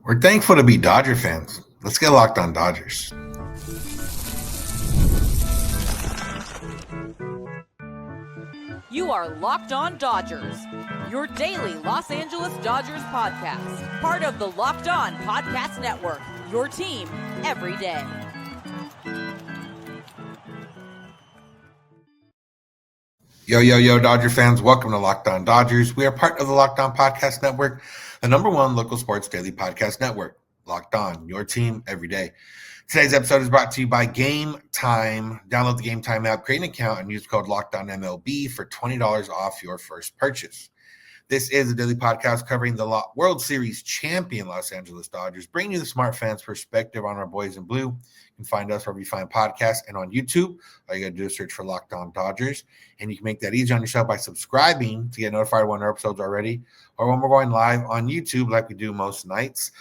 We're thankful to be Dodger fans. Let's get locked on Dodgers. You are Locked On Dodgers, your daily Los Angeles Dodgers podcast. Part of the Locked On Podcast Network, your team every day. Yo, Dodger fans. Welcome to Locked On Dodgers. We are part of the Locked On Podcast Network, the number one local sports daily podcast network. Locked On, your team every day. Today's episode is brought to you by Game Time. Download the Game Time app, create an account, and use code LOCKEDONMLB for $20 off your first purchase. This is a daily podcast covering the World Series champion Los Angeles Dodgers, bringing you the smart fans' perspective on our boys in blue. You can find us wherever you find podcasts and on YouTube. All you got to do is search for Locked On Dodgers, and you can make that easy on yourself by subscribing to get notified when our episodes are ready or when we're going live on YouTube like we do most nights.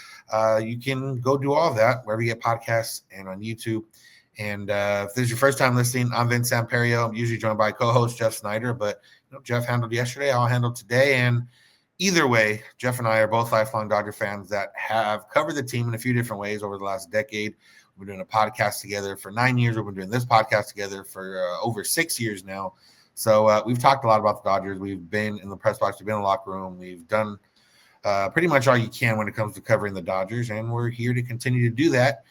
You can go do all of that wherever you get podcasts and on YouTube. And if this is your first time listening, I'm Ben Casparius. I'm usually joined by co-host Jeff Snyder, but Jeff handled yesterday. I'll handle today. And either way, Jeff and I are both lifelong Dodger fans that have covered the team in a few different ways over the last decade. We've been doing a podcast together for 9 years. We've been doing this podcast together for over 6 years now. So we've talked a lot about the Dodgers. We've been in the press box. We've been in the locker room. We've done pretty much all you can when it comes to covering the Dodgers. And we're here to continue to do that,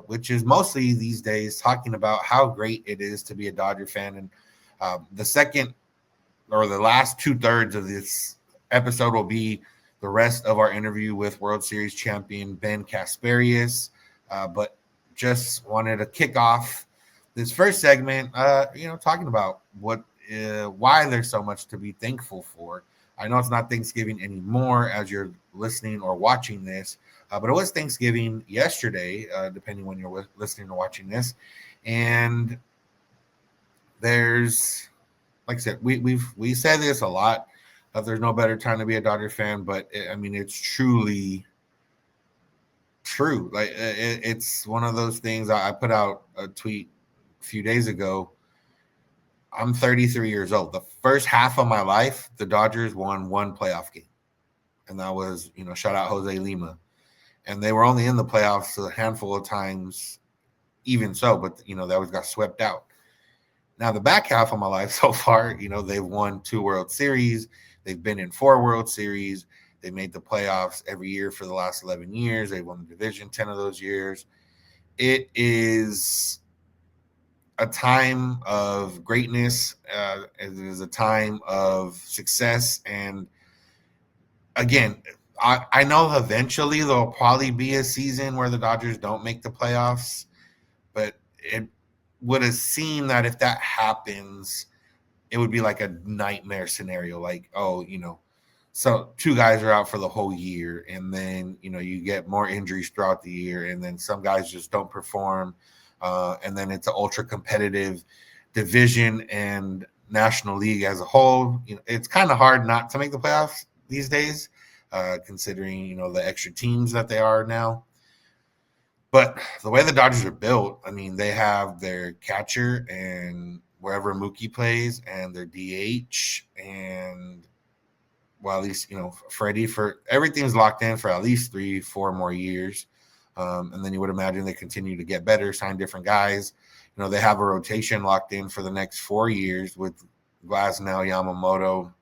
which is mostly these days talking about how great it is to be a Dodger fan. And the second or the last 2/3 of this episode will be the rest of our interview with World Series champion Ben Casparius. But just wanted to kick off this first segment, talking about why there's so much to be thankful for. I know it's not Thanksgiving anymore as you're listening or watching this, but it was Thanksgiving yesterday, depending when you're listening or watching this. And there's, like I said, we said this a lot. There's no better time to be a Dodger fan, but it's truly true. Like it's one of those things. I put out a tweet a few days ago. I'm 33 years old. The first half of my life, the Dodgers won one playoff game, and that was shout out Jose Lima, and they were only in the playoffs a handful of times, even so. But they always got swept out. Now, the back half of my life so far, they've won 2 World Series. They've been in 4 World Series. They made the playoffs every year for the last 11 years. They won the division 10 of those years. It is a time of greatness. It is a time of success. And again, I know eventually there'll probably be a season where the Dodgers don't make the playoffs, but it would have seemed that if that happens, it would be like a nightmare scenario. Like, so 2 guys are out for the whole year, and then, you get more injuries throughout the year, and then some guys just don't perform. And then it's an ultra competitive division and National League as a whole. It's kind of hard not to make the playoffs these days, considering, the extra teams that they are now. But the way the Dodgers are built, they have their catcher and wherever Mookie plays, and their DH, and at least, Freddie, for everything's locked in for at least 3-4 more years. And then you would imagine they continue to get better, sign different guys. They have a rotation locked in for the next 4 years with Glasnow, Yamamoto,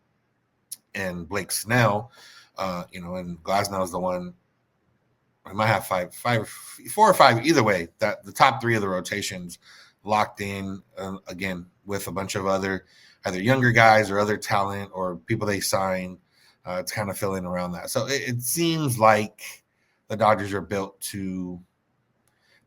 and Blake Snell. And Glasnow is the one. I might have 4 or 5. Either way, that the top 3 of the rotations locked in again with a bunch of other either younger guys or other talent or people they sign. It's kind of filling around that. So it seems like the Dodgers are built to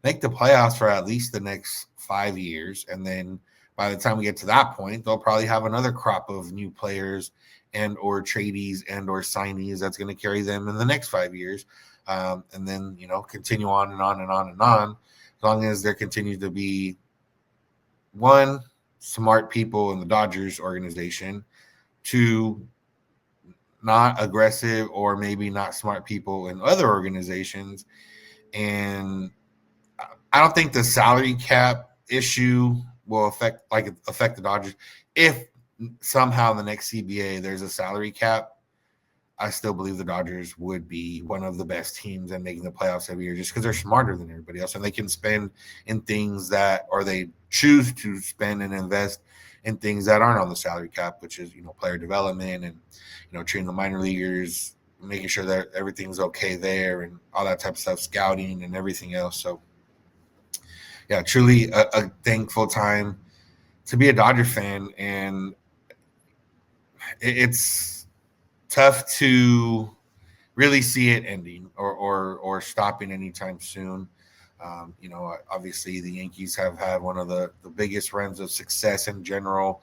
make the playoffs for at least the next 5 years. And then by the time we get to that point, they'll probably have another crop of new players and or tradies and or signees that's going to carry them in the next 5 years. And then, continue on and on and on and on, as long as there continues to be, 1, smart people in the Dodgers organization, 2, not aggressive or maybe not smart people in other organizations. And I don't think the salary cap issue will affect the Dodgers. If somehow in the next CBA there's a salary cap, I still believe the Dodgers would be one of the best teams and making the playoffs every year just because they're smarter than everybody else and they can spend in things that, or they choose to spend and invest in things that aren't on the salary cap, which is, player development and, treating the minor leaguers, making sure that everything's okay there and all that type of stuff, scouting and everything else. So, yeah, truly a thankful time to be a Dodger fan. And it's tough to really see it ending or stopping anytime soon. Obviously the Yankees have had one of the biggest runs of success in general.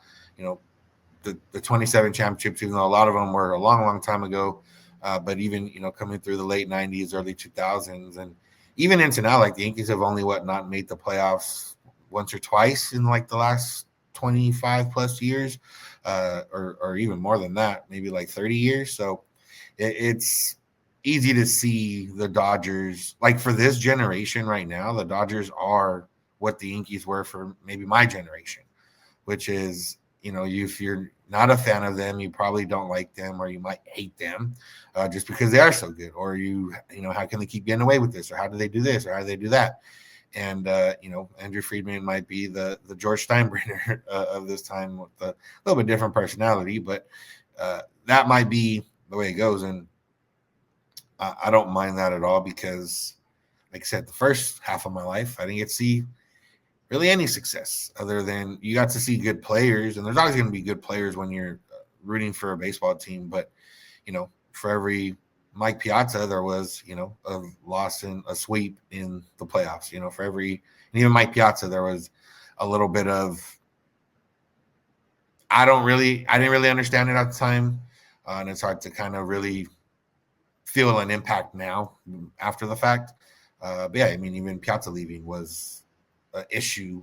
The 27 championships, even though a lot of them were a long, long time ago, but even coming through the late 90s, early 2000s, and even into now, like the Yankees have only not made the playoffs once or twice in like the last 25 plus years, or even more than that, maybe like 30 years. So it's easy to see the Dodgers, like for this generation right now, the Dodgers are what the Yankees were for maybe my generation, which is, if you're not a fan of them, you probably don't like them, or you might hate them just because they are so good, or how can they keep getting away with this, or how do they do this, or how do they do that? And Andrew Friedman might be the George Steinbrenner of this time with a little bit different personality, but that might be the way it goes. And I don't mind that at all because, like I said, the first half of my life, I didn't get to see really any success other than you got to see good players. And there's always going to be good players when you're rooting for a baseball team. But, for every Mike Piazza, there was, a loss in a sweep in the playoffs, for every, and even Mike Piazza, there was a little bit of, I didn't really understand it at the time. And it's hard to kind of really feel an impact now after the fact. But yeah, I mean, even Piazza leaving was an issue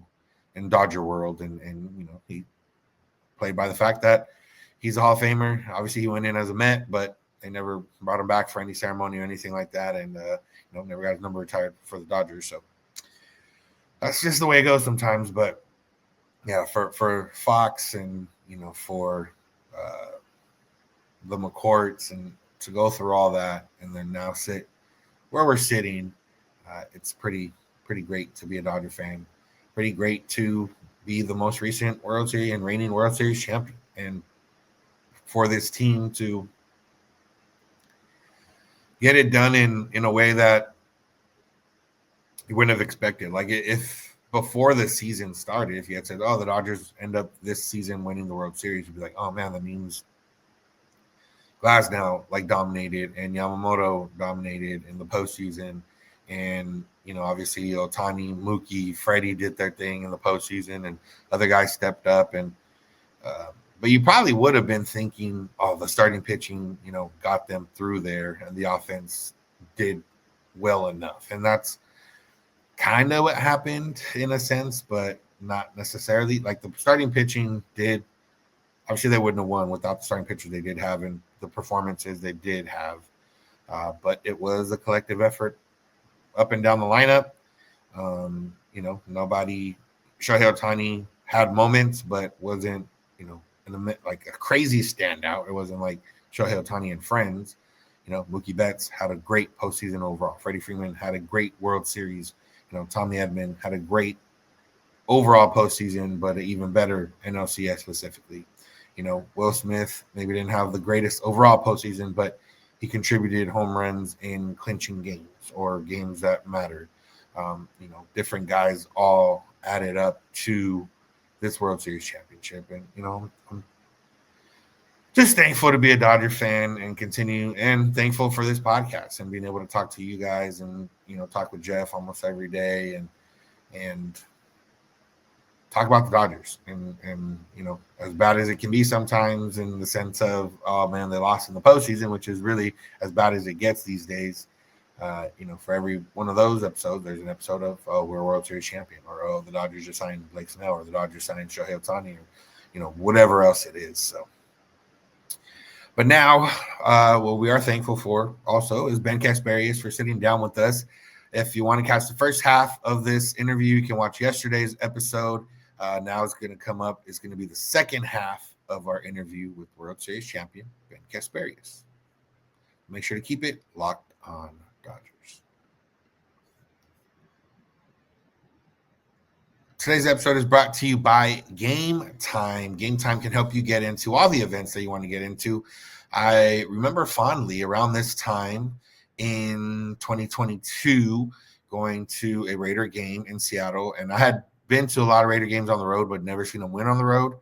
in Dodger world. And he played by the fact that he's a Hall of Famer. Obviously, he went in as a Met, but they never brought him back for any ceremony or anything like that. And, never got his number retired for the Dodgers. So that's just the way it goes sometimes. But yeah, for Fox and, for the McCourts and to go through all that and then now sit where we're sitting, it's pretty great to be a Dodger fan. Pretty great to be the most recent World Series and reigning World Series champion. And for this team to get it done in a way that you wouldn't have expected. Like if before the season started, if you had said, oh, the Dodgers end up this season winning the World Series, you'd be like, oh man, that means Glasnow dominated and Yamamoto dominated in the postseason. And, obviously Ohtani, Mookie, Freddie did their thing in the postseason and other guys stepped up. And, but you probably would have been thinking, oh, the starting pitching, got them through there and the offense did well enough. And that's kind of what happened in a sense, but not necessarily. Like the starting pitching did, obviously they wouldn't have won without the starting pitchers they did have and the performances they did have. But it was a collective effort up and down the lineup. Nobody, Shohei Ohtani had moments, but wasn't, like a crazy standout. It wasn't like Shohei Ohtani and friends. Mookie Betts had a great postseason overall. Freddie Freeman had a great World Series. Tommy Edman had a great overall postseason, but an even better NLCS specifically. Will Smith maybe didn't have the greatest overall postseason, but he contributed home runs in clinching games or games that mattered. Different guys all added up to this World Series championship. And, I'm just thankful to be a Dodger fan and continue, and thankful for this podcast and being able to talk to you guys and, talk with Jeff almost every day and talk about the Dodgers and as bad as it can be sometimes in the sense of, oh man, they lost in the postseason, which is really as bad as it gets these days. For every one of those episodes, there's an episode of, oh, we're a World Series champion, or, oh, the Dodgers just signed Blake Snell, or the Dodgers signed Shohei Ohtani, or, whatever else it is. So, but now, what we are thankful for also is Ben Casparius for sitting down with us. If you want to catch the first half of this interview, you can watch yesterday's episode. Now it's going to come up. It's going to be the second half of our interview with World Series champion Ben Casparius. make sure to keep it locked on Dodgers. Today's episode is brought to you by Game Time. Game Time can help you get into all the events that you want to get into. I remember fondly around this time in 2022 going to a Raider game in Seattle, and I had been to a lot of Raider games on the road, but never seen them win on the road.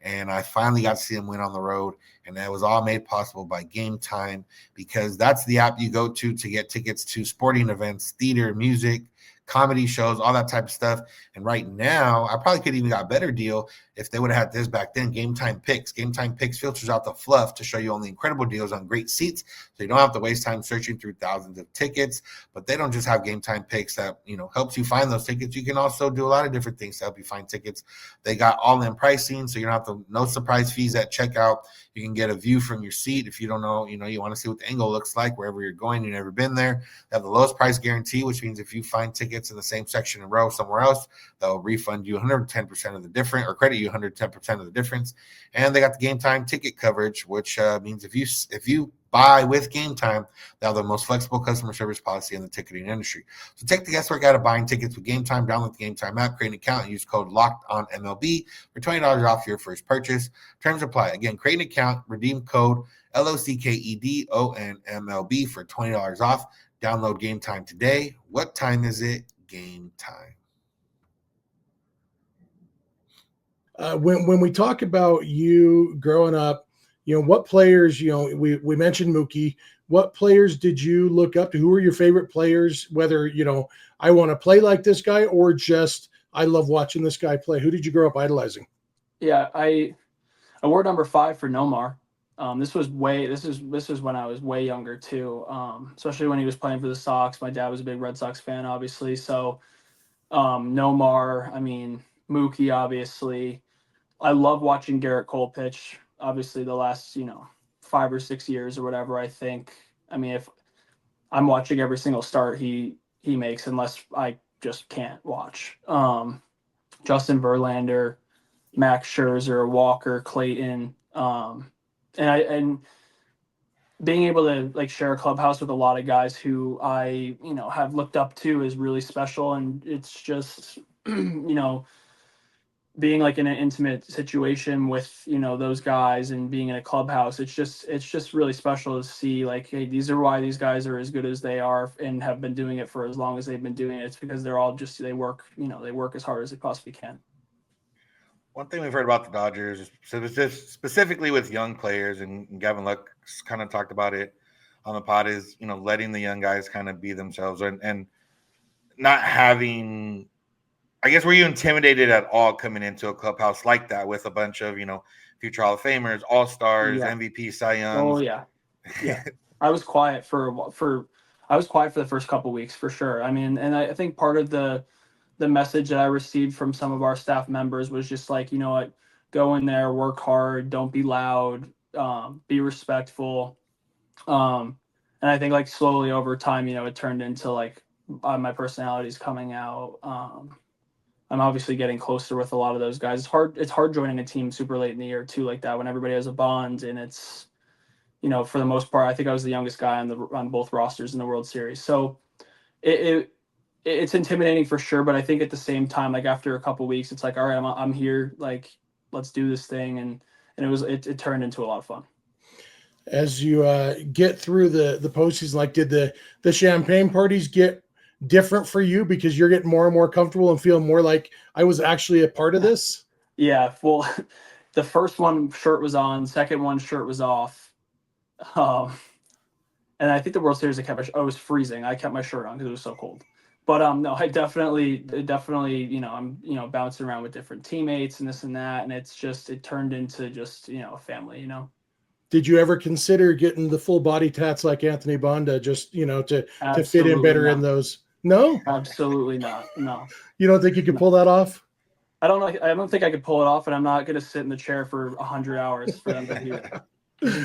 And I finally got to see them win on the road, and that was all made possible by Game Time, because that's the app you go to get tickets to sporting events, theater, music, comedy shows, all that type of stuff. And right now, I probably could even got a better deal if they would have had this back then. Game Time Picks. Game Time Picks filters out the fluff to show you only incredible deals on great seats, so you don't have to waste time searching through thousands of tickets. But they don't just have Game Time Picks that, helps you find those tickets. You can also do a lot of different things to help you find tickets. They got all-in pricing, so you don't have to, no surprise fees at checkout. You can get a view from your seat if you don't know, you want to see what the angle looks like wherever you're going. You've never been there. They have the lowest price guarantee, which means if you find tickets in the same section and row somewhere else, they'll refund you 110% of the difference, or credit you 110% of the difference. And they got the Game Time ticket coverage, which means if you buy with Game Time, they have the most flexible customer service policy in the ticketing industry. So take the guesswork out of buying tickets with Game Time. Download the Game Time app, create an account, and use code LOCKEDONMLB for $20 off your first purchase. Terms apply. Again, create an account, redeem code LOCKEDONMLB for $20 off. Download Game Time today. What time is it? Game Time. When we talk about you growing up, what players, we mentioned Mookie. What players did you look up to? Who were your favorite players? Whether, I want to play like this guy, or just I love watching this guy play. Who did you grow up idolizing? Yeah, I wore number 5 for Nomar. This was when I was way younger too. Especially when he was playing for the Sox. My dad was a big Red Sox fan, obviously. So Nomar, Mookie, obviously. I love watching Garrett Cole pitch. Obviously, the last 5 or 6 years or whatever. I think. If I'm watching every single start he makes, unless I just can't watch. Justin Verlander, Max Scherzer, Walker, Clayton, and being able to share a clubhouse with a lot of guys who I have looked up to is really special, and it's just being in an intimate situation with those guys and being in a clubhouse, it's just really special to see hey, these are why these guys are as good as they are and have been doing it for as long as they've been doing it. It's because they're all they work as hard as they possibly can. One thing we've heard about the Dodgers, just specifically with young players, and Gavin Luck kind of talked about it on the pod, is letting the young guys kind of be themselves and not having. I guess, were you intimidated at all coming into a clubhouse like that with a bunch of future Hall of Famers, All Stars, Yeah. MVP, Cy Youngs? Oh yeah. I was quiet for the first couple weeks for sure. And I think part of the message that I received from some of our staff members was just what, go in there, work hard, don't be loud, be respectful. And I think slowly over time, it turned into my personality is coming out. I'm obviously getting closer with a lot of those guys. It's hard joining a team super late in the year too, like that, when everybody has a bond, and it's, for the most part, I think I was the youngest guy on both rosters in the World Series. So it's intimidating for sure, but I think at the same time, after a couple weeks, it's all right, I'm here, let's do this thing, and it turned into a lot of fun. As you get through the postseason, did the champagne parties get different for you because you're getting more and more comfortable and feel more like I was actually a part of this? Yeah, well, the first one shirt was on, second one shirt was off. And I think the World Series I was freezing. I kept my shirt on because it was so cold. But no, I definitely, I'm bouncing around with different teammates and this and that, and it turned into just a family. Did you ever consider getting the full body tats like Anthony Bonda, just to fit in better in those? No, absolutely not. No. You don't think you could pull that off? I don't know. I don't think I could pull it off, and I'm not going to sit in the chair for 100 hours for them to do it.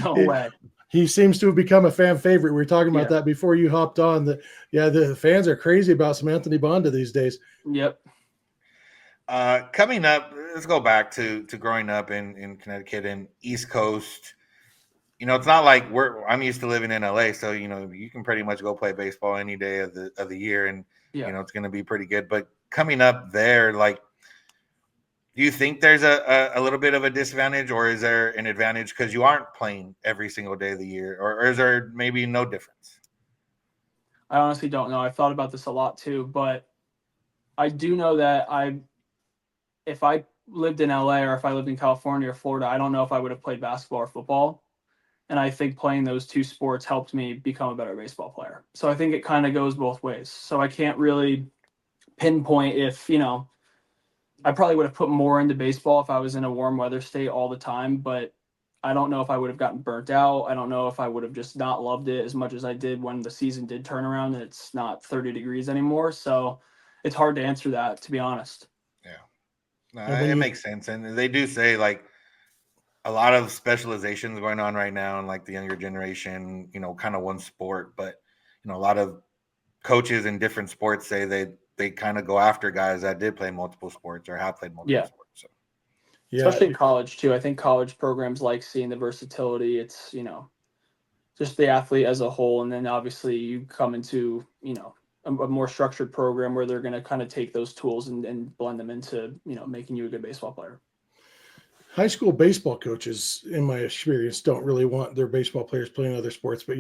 No way. He seems to have become a fan favorite. We were talking about that before you hopped on. The fans are crazy about some Anthony Bonda these days. Yep. Coming up, let's go back to growing up in Connecticut and East Coast. it's not like I'm used to living in LA, so you can pretty much go play baseball any day of the year, and it's going to be pretty good. But coming up there, like, do you think there's a little bit of a disadvantage, or is there an advantage because you aren't playing every single day of the year, or is there maybe no difference? I honestly don't know. I've thought about this a lot too, but I do know that if I lived in LA or if I lived in California or Florida, I don't know if I would have played basketball or football. And I think playing those two sports helped me become a better baseball player. So I think it kind of goes both ways. So I can't really pinpoint if, I probably would have put more into baseball if I was in a warm weather state all the time, but I don't know if I would have gotten burnt out. I don't know if I would have just not loved it as much as I did when the season did turn around and it's not 30 degrees anymore. So it's hard to answer that, to be honest. Yeah. No, it makes sense. And they do say, like, a lot of specializations going on right now in, like, the younger generation, kind of one sport, but a lot of coaches in different sports say they kind of go after guys that did play multiple sports or have played multiple sports. So. Yeah. Especially in college too. I think college programs like seeing the versatility. It's, just the athlete as a whole. And then obviously you come into, a more structured program where they're going to kind of take those tools and blend them into, making you a good baseball player. High school baseball coaches, in my experience, don't really want their baseball players playing other sports, but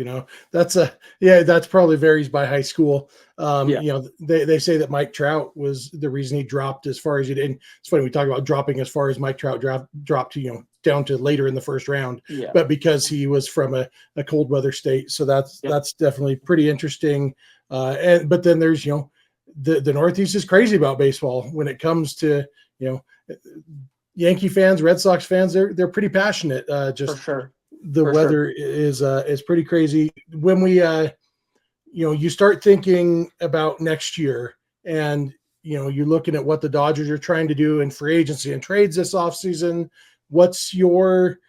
that's probably varies by high school. They say that Mike Trout was the reason he dropped as far as he did. And it's funny, we talk about dropping as far as Mike Trout dropped to, down to later in the first round, but because he was from a cold weather state. So that's definitely pretty interesting. But then there's, the Northeast is crazy about baseball when it comes to, Yankee fans, Red Sox fans, they're pretty passionate. Just for sure. The weather is pretty crazy. When we, you start thinking about next year, and you're looking at what the Dodgers are trying to do in free agency and trades this offseason. What's your,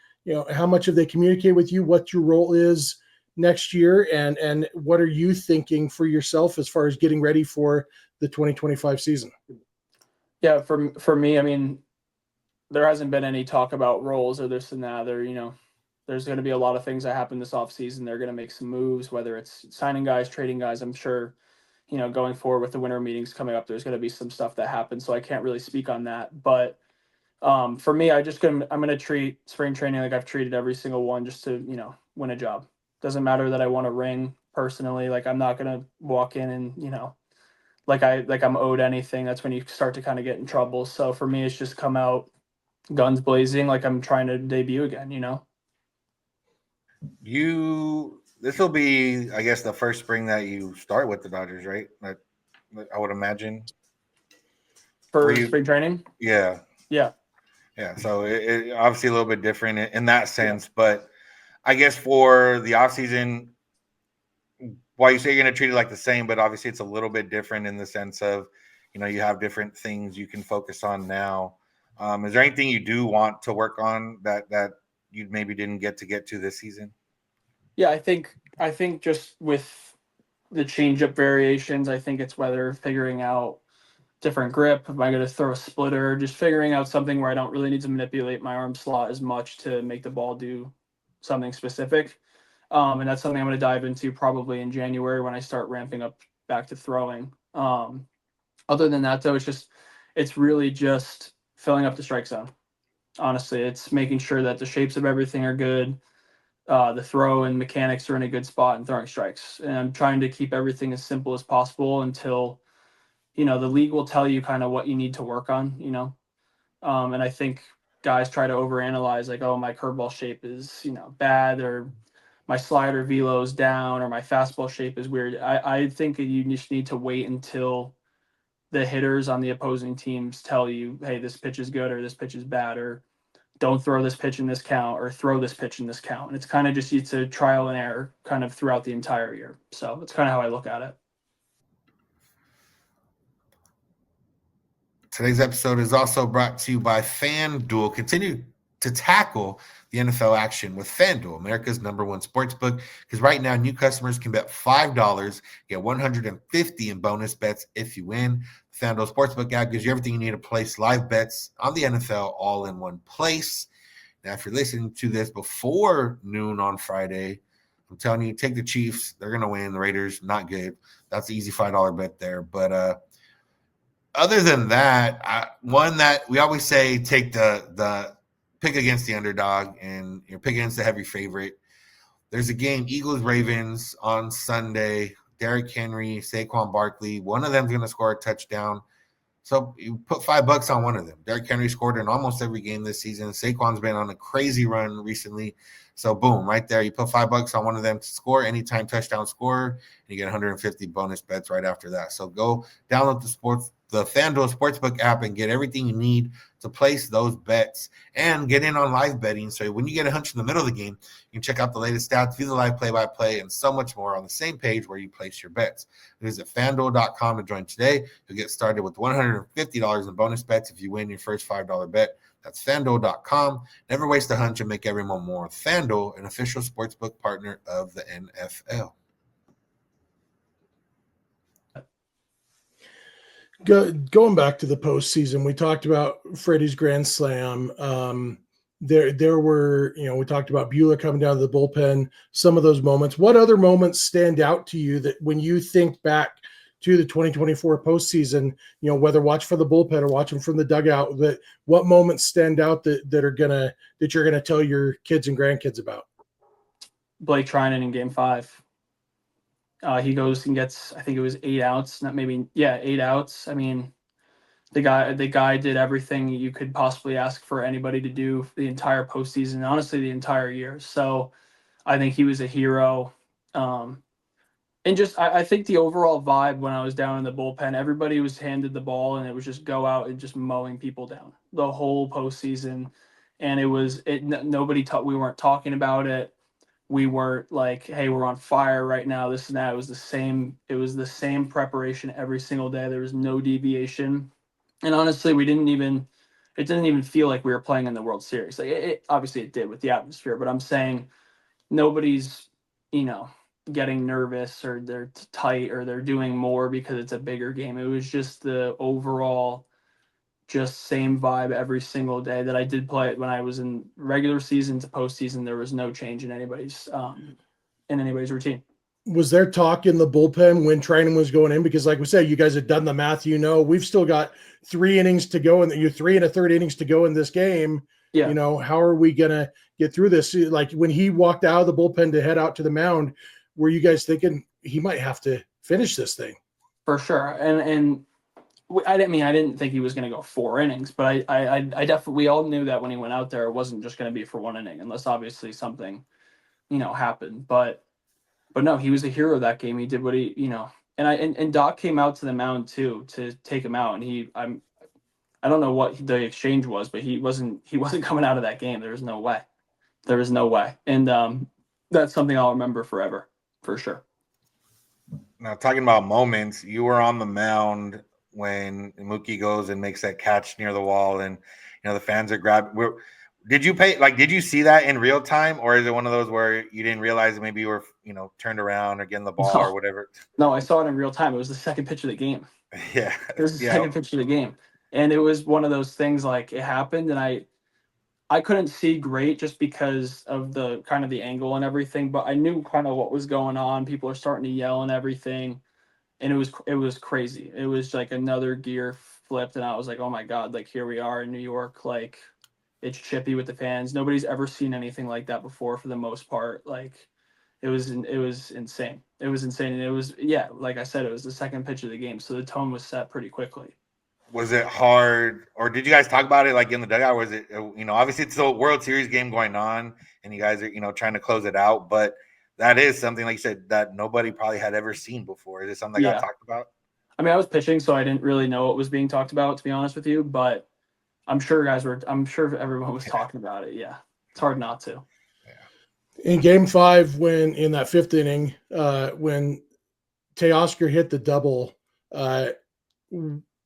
how much have they communicated with you? What your role is next year, and what are you thinking for yourself as far as getting ready for the 2025 season? Yeah, for me, I mean, there hasn't been any talk about roles or this and that. There's going to be a lot of things that happen this offseason. They're going to make some moves, whether it's signing guys, trading guys. I'm sure, going forward with the winter meetings coming up, there's going to be some stuff that happens. So I can't really speak on that. But for me, I'm going to treat spring training like I've treated every single one, just to, win a job. Doesn't matter that I want a ring personally. Like, I'm not going to walk in and, like I'm owed anything. That's when you start to kind of get in trouble. So for me, it's just come out guns blazing, like I'm trying to debut again. This will be, I guess, the first spring that you start with the Dodgers, right? I would imagine. For spring training? Yeah. So it obviously a little bit different in that sense, but I guess for the offseason, while you say you're going to treat it like the same, but obviously it's a little bit different in the sense of, you have different things you can focus on now. Is there anything you do want to work on that you maybe didn't get to this season? Yeah, I think just with the changeup variations, I think it's whether figuring out different grip. Am I going to throw a splitter? Just figuring out something where I don't really need to manipulate my arm slot as much to make the ball do something specific. And that's something I'm going to dive into probably in January when I start ramping up back to throwing. Other than that, though, it's really just filling up the strike zone. Honestly, it's making sure that the shapes of everything are good. The throw and mechanics are in a good spot and throwing strikes. And I'm trying to keep everything as simple as possible until, the league will tell you kind of what you need to work on, and I think guys try to overanalyze, like, oh, my curveball shape is, bad, or my slider velo is down, or my fastball shape is weird. I think you just need to wait until the hitters on the opposing teams tell you, hey, this pitch is good or this pitch is bad, or don't throw this pitch in this count or throw this pitch in this count. And it's kind of just, it's a trial and error kind of throughout the entire year. So that's kind of how I look at it. Today's episode is also brought to you by FanDuel. Continue to tackle the NFL action with FanDuel, America's #1 sportsbook, because right now new customers can bet $5, get $150 in bonus bets if you win. FanDuel Sportsbook app gives you everything you need to place live bets on the NFL all in one place. Now, if you're listening to this before noon on Friday, I'm telling you, take the Chiefs. They're going to win. The Raiders, not good. That's the easy $5 bet there. But other than that, one that we always say, take the pick against the underdog and pick against the heavy favorite. There's a game, Eagles-Ravens on Sunday. Derrick Henry, Saquon Barkley. One of them is going to score a touchdown. So you put $5 on one of them. Derrick Henry scored in almost every game this season. Saquon's been on a crazy run recently. So boom, right there. You put $5 on one of them to score, anytime touchdown scorer, and you get 150 bonus bets right after that. So go download the FanDuel Sportsbook app and get everything you need to place those bets and get in on live betting. So when you get a hunch in the middle of the game, you can check out the latest stats, view the live play-by-play, and so much more on the same page where you place your bets. Visit FanDuel.com to join today. You'll get started with $150 in bonus bets if you win your first $5 bet. That's FanDuel.com. Never waste a hunch and make every moment more. FanDuel, an official sportsbook partner of the NFL. Going back to the postseason, we talked about Freddie's grand slam. There were, we talked about Buehler coming down to the bullpen, some of those moments. What other moments stand out to you that when you think back to the 2024 postseason, whether watch for the bullpen or watching from the dugout, that what moments stand out that you're gonna tell your kids and grandkids about? Blake Trinan in Game 5. He goes and gets, I think it was 8 outs, 8 outs. I mean, the guy did everything you could possibly ask for anybody to do the entire postseason, honestly, the entire year. So I think he was a hero. And just, I think the overall vibe when I was down in the bullpen, everybody was handed the ball and it was just go out and just mowing people down the whole postseason. And we weren't talking about it. We weren't like, hey, we're on fire right now, this and that. It was the same preparation every single day. There was no deviation. And honestly, it didn't even feel like we were playing in the World Series. Like obviously it did with the atmosphere, but I'm saying nobody's, getting nervous or they're tight or they're doing more because it's a bigger game. It was just the overall just same vibe every single day that I did play it when I was in regular season to postseason. There was no change in anybody's routine. Was there talk in the bullpen when Trinan was going in? Because like we said, you guys had done the math, we've still got 3 innings to go and you're 3 1/3 innings to go in this game. Yeah. How are we going to get through this? Like when he walked out of the bullpen to head out to the mound, were you guys thinking he might have to finish this thing? For sure. And I didn't think he was going to go 4 innings, but I definitely, we all knew that when he went out there, it wasn't just going to be for 1 inning unless obviously something, happened. But no, he was a hero that game. He did what he, and Doc came out to the mound too, to take him out. And I don't know what the exchange was, but he wasn't coming out of that game. There was no way. And that's something I'll remember forever, for sure. Now, talking about moments, you were on the mound when Mookie goes and makes that catch near the wall, and the fans are grabbing. Did you see that in real time, or is it one of those where you didn't realize that maybe you were turned around or getting the ball or whatever? No, I saw it in real time. It was the second pitch of the game. Yeah, it was the second pitch of the game, and it was one of those things like it happened, and I couldn't see great just because of the kind of the angle and everything, but I knew kind of what was going on. People are starting to yell and everything. And it was crazy. It was like another gear flipped. And I was like, oh my God, like here we are in New York. Like it's chippy with the fans. Nobody's ever seen anything like that before for the most part. Like it was insane. It was insane. And it was, like I said, it was the second pitch of the game. So the tone was set pretty quickly. Was it hard, or did you guys talk about it like in the dugout? Was it, obviously it's a World Series game going on and you guys are, trying to close it out, but that is something, like you said, that nobody probably had ever seen before. Is it something that got talked about? I mean, I was pitching, so I didn't really know what was being talked about, to be honest with you, but I'm sure everyone was talking about it. Yeah. It's hard not to. Yeah. In Game 5, when in that 5th inning, when Teoscar hit the double,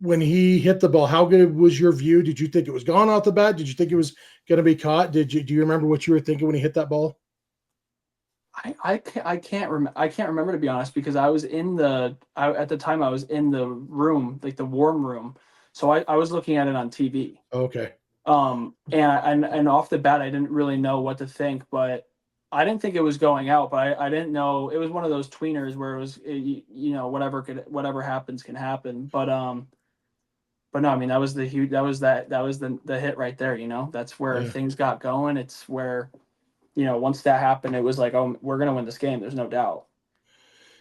when he hit the ball, how good was your view? Did you think it was gone off the bat? Did you think it was going to be caught? Do you remember what you were thinking when he hit that ball? I can't remember, to be honest, because I was at the time I was in the room, like the warm room. So I was looking at it on TV. Okay. And off the bat, I didn't really know what to think, but I didn't think it was going out, but I didn't know it was one of those tweeners where it was, whatever happens can happen. But no, I mean, that was the hit right there. That's where things got going. It's where, once that happened, it was like, oh, we're going to win this game. There's no doubt.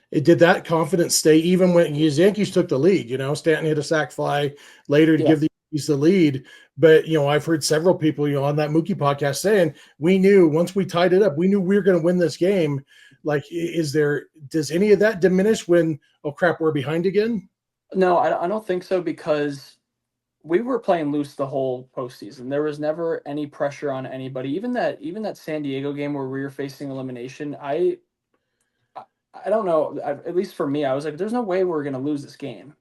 It did that confidence stay even when his Yankees took the lead. Stanton hit a sac fly later to give the Yankees the lead. But, I've heard several people, on that Mookie podcast saying we knew once we tied it up, we knew we were going to win this game. Like, does any of that diminish when, oh crap, we're behind again? No, I don't think so, because we were playing loose the whole postseason. There was never any pressure on anybody. Even that San Diego game where we were facing elimination, I don't know. At least for me, I was like, there's no way we're going to lose this game.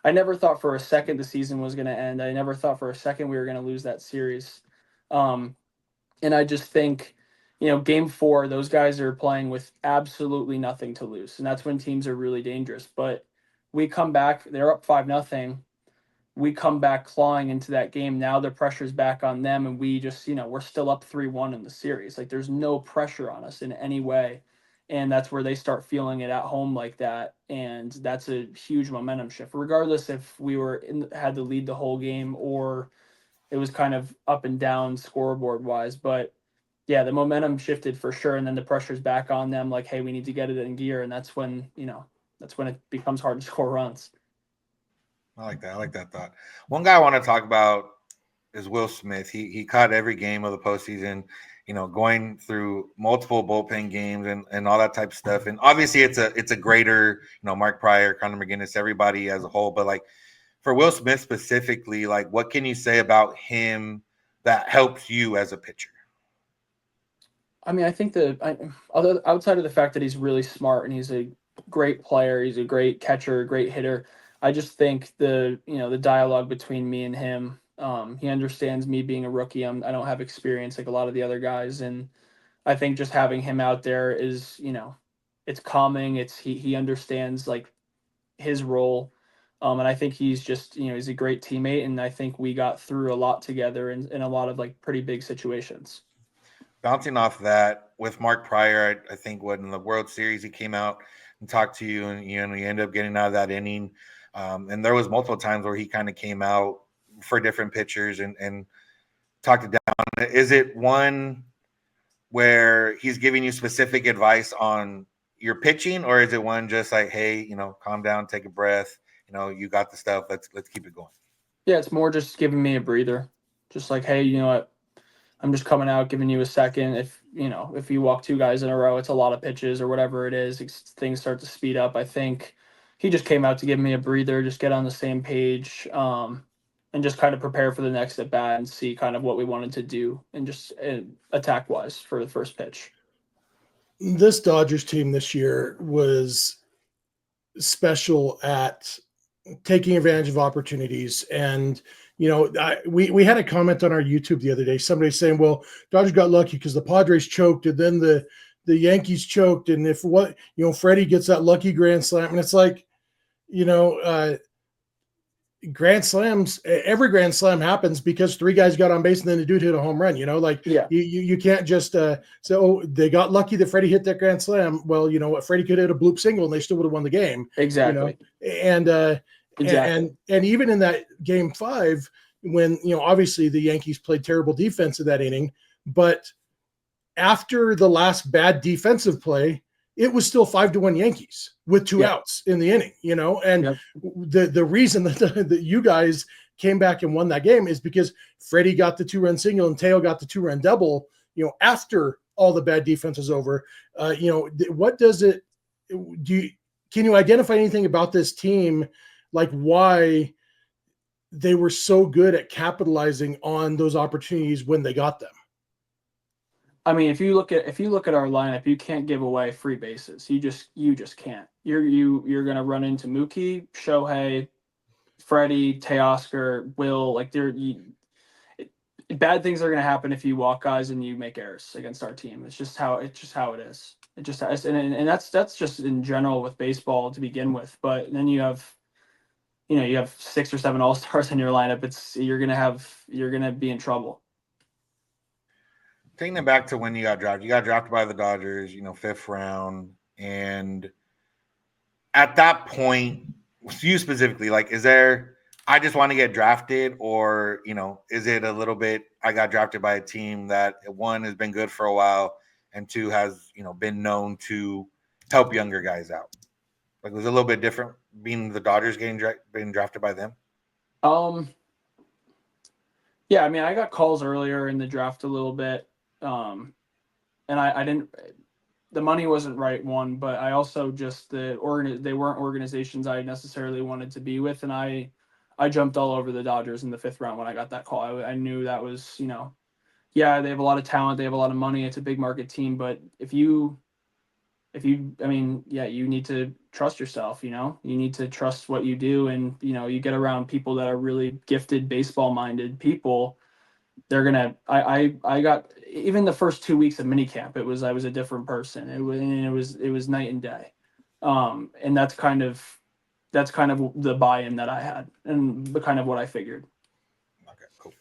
I never thought for a second the season was going to end. I never thought for a second we were going to lose that series. And I just think, game 4, those guys are playing with absolutely nothing to lose. And that's when teams are really dangerous. But we come back, they're up 5-0. We come back clawing into that game. Now the pressure's back on them. And we just, we're still up 3-1 in the series. Like, there's no pressure on us in any way. And that's where they start feeling it at home like that. And that's a huge momentum shift, regardless if we had to lead the whole game or it was kind of up and down scoreboard wise. But yeah, the momentum shifted for sure. And then the pressure's back on them. Like, hey, we need to get it in gear. And that's when it becomes hard to score runs. I like that thought. One guy I want to talk about is Will Smith. He caught every game of the postseason, going through multiple bullpen games and all that type of stuff. And obviously it's a greater, Mark Pryor, Conor McGinnis, everybody as a whole. But like for Will Smith specifically, like what can you say about him that helps you as a pitcher? I mean, I think outside of the fact that he's really smart and he's a great player, he's a great catcher, great hitter. I just think the dialogue between me and him, he understands me being a rookie. I don't have experience like a lot of the other guys. And I think just having him out there is, it's calming. He understands like his role. And I think he's just, he's a great teammate. And I think we got through a lot together in a lot of like pretty big situations. Bouncing off that with Mark Pryor, I think in the World Series, he came out and talked to you and, you ended up getting out of that inning. And there was multiple times where he kind of came out for different pitchers and talked it down. Is it one where he's giving you specific advice on your pitching, or is it one just like, hey, calm down, take a breath, you got the stuff, let's keep it going? Yeah, it's more just giving me a breather. Just like, hey, you know what? I'm just coming out, giving you a second. If you walk 2 guys in a row, it's a lot of pitches or whatever it is. Things start to speed up. I think he just came out to give me a breather, just get on the same page, and just kind of prepare for the next at bat and see kind of what we wanted to do and just attack wise for the first pitch. This Dodgers team this year was special at taking advantage of opportunities. And, we had a comment on our YouTube the other day, somebody saying, well, Dodgers got lucky because the Padres choked and then the Yankees choked. And if Freddie gets that lucky grand slam, and it's like, grand slams, every grand slam happens because 3 guys got on base and then the dude hit a home run, you can't just say, oh, they got lucky that Freddie hit that grand slam. Well, what, Freddie could hit a bloop single and they still would have won the game. Exactly. And even in that game 5, when, obviously the Yankees played terrible defense in that inning, but after the last bad defensive play, it was still 5-1 Yankees with 2 outs in the inning, and the reason that you guys came back and won that game is because Freddie got the 2-run single and Teo got the 2-run double, after all the bad defense is over. What does it can you identify anything about this team, like why they were so good at capitalizing on those opportunities when they got them? I mean, if you look at our lineup, you can't give away free bases. You just can't. You're gonna run into Mookie, Shohei, Freddie, Teoscar, Will. Like bad things are gonna happen if you walk guys and you make errors against our team. It's just how it is. It just has, and that's just in general with baseball to begin with. But then you have you have 6 or 7 all-stars in your lineup, you're gonna be in trouble. Taking it back to when you got drafted by the Dodgers, 5th round. And at that point, you specifically, like, is there, I just want to get drafted, or, is it a little bit, I got drafted by a team that, one, has been good for a while, and two, has, been known to help younger guys out? Like, it was a little bit different being the Dodgers being drafted by them? Yeah, I mean, I got calls earlier in the draft a little bit. And I didn't, the money wasn't right, one, but I also just, they weren't organizations I necessarily wanted to be with. And I jumped all over the Dodgers in the 5th round when I got that call. I knew that was, yeah, they have a lot of talent. They have a lot of money. It's a big market team. But you need to trust yourself, you need to trust what you do. And, you get around people that are really gifted, baseball minded people. They're going to, I got, even the first 2 weeks of minicamp, I was a different person. It was night and day. And that's kind of the buy-in that I had, and the kind of what I figured. Okay, cool.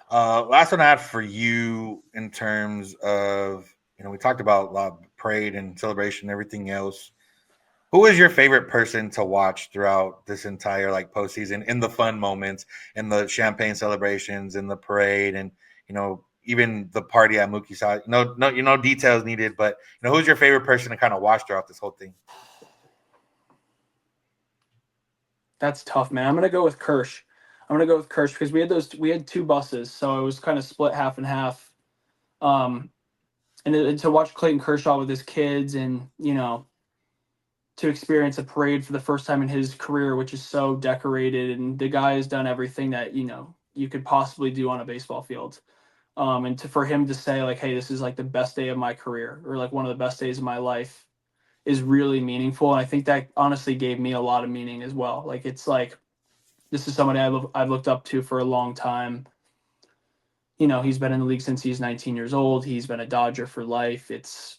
Last one I had for you in terms of, we talked about a lot of parade and celebration and everything else. Who is your favorite person to watch throughout this entire postseason, in the fun moments, in the champagne celebrations, in the parade, and even the party at Mookie's house? No details needed, but who's your favorite person to kind of watch throughout this whole thing? That's tough, man. I'm gonna go with Kirsch. Because we had 2 buses, so it was kind of split half and half. And to watch Clayton Kershaw with his kids, and to experience a parade for the first time in his career, which is so decorated, and the guy has done everything that you could possibly do on a baseball field. And for him to say, like, hey, this is like the best day of my career, or like one of the best days of my life, is really meaningful. And I think that honestly gave me a lot of meaning as well. Like, it's like, this is somebody I've looked up to for a long time. He's been in the league since he's 19 years old. He's been a Dodger for life. It's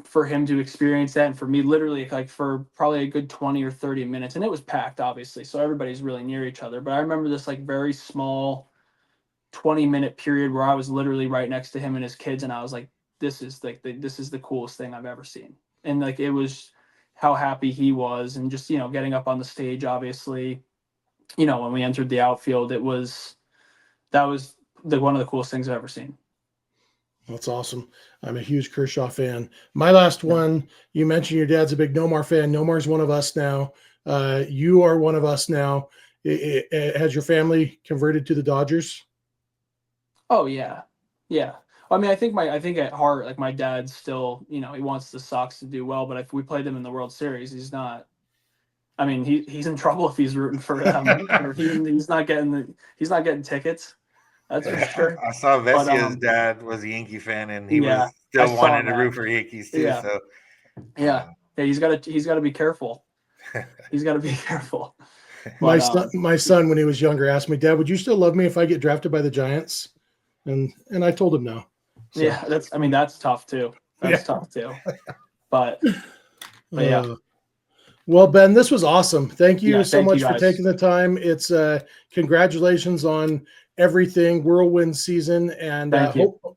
for him to experience that, and for me, literally, like, for probably a good 20 or 30 minutes, and it was packed, obviously, so everybody's really near each other. But I remember this like very small 20-minute period where I was literally right next to him and his kids, and I was like, this is the coolest thing I've ever seen. And like, it was how happy he was, and just getting up on the stage, obviously, when we entered the outfield, that was one of the coolest things I've ever seen. That's awesome. I'm a huge Kershaw fan. My last one, you mentioned your dad's a big Nomar fan. Nomar's one of us now. You are one of us now. Has your family converted to the Dodgers? Oh yeah. Yeah. I mean, I think at heart, like, my dad's still, he wants the Sox to do well, but if we played them in the World Series, he's not. I mean, he's in trouble if he's rooting for them. Or he's not getting tickets. That's for sure. I saw Vesia's dad was a Yankee fan, and he was still wanting to root for Yankees too. Yeah. So he's got to be careful. He's got to be careful. My son, when he was younger, asked me, "Dad, would you still love me if I get drafted by the Giants?" And I told him no. So. Yeah, that's tough too. That's tough too. But yeah. Well, Ben, this was awesome. Thank you so much for guys. taking the time. It's congratulations on everything, whirlwind season, and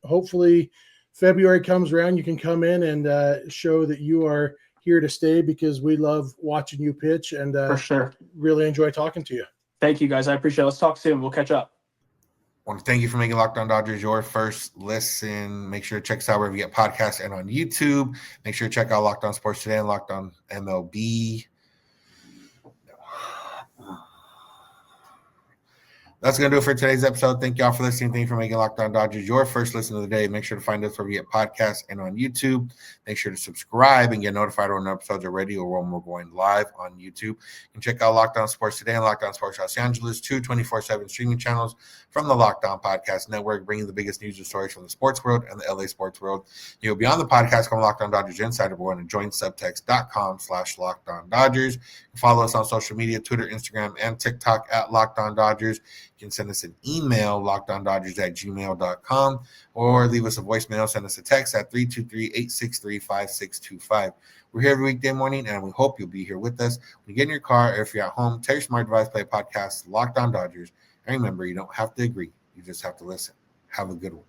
hopefully February comes around, you can come in and show that you are here to stay, because we love watching you pitch, and for sure, really enjoy talking to you. Thank you, guys. I appreciate it. Let's talk soon. We'll catch up. I want to thank you for making Locked On Dodgers your first listen. Make sure to check us out wherever you get podcasts and on YouTube. Make sure to check out Locked On Sports Today and Locked On MLB. That's going to do it for today's episode. Thank y'all for listening. Thank you for making Locked On Dodgers your first listen of the day. Make sure to find us wherever you get podcasts and on YouTube. Make sure to subscribe and get notified when episodes are ready or when we're going live on YouTube. You can check out Locked On Sports Today and Locked On Sports Los Angeles, 2 24/7 streaming channels from the Locked On Podcast Network, bringing the biggest news and stories from the sports world and the LA sports world. You'll be on the podcast called Locked On Dodgers Insider. We're going to join subtext.com/Locked On Dodgers. Follow us on social media, Twitter, Instagram, and TikTok at Locked On Dodgers. can send us an email, lockedondodgers@gmail.com, or leave us a voicemail, send us a text at 323-863-5625. We're here every weekday morning, and we hope you'll be here with us. When you get in your car, or if you're at home, tell your smart device, play a podcast, Locked On Dodgers. And remember, you don't have to agree. You just have to listen. Have a good one.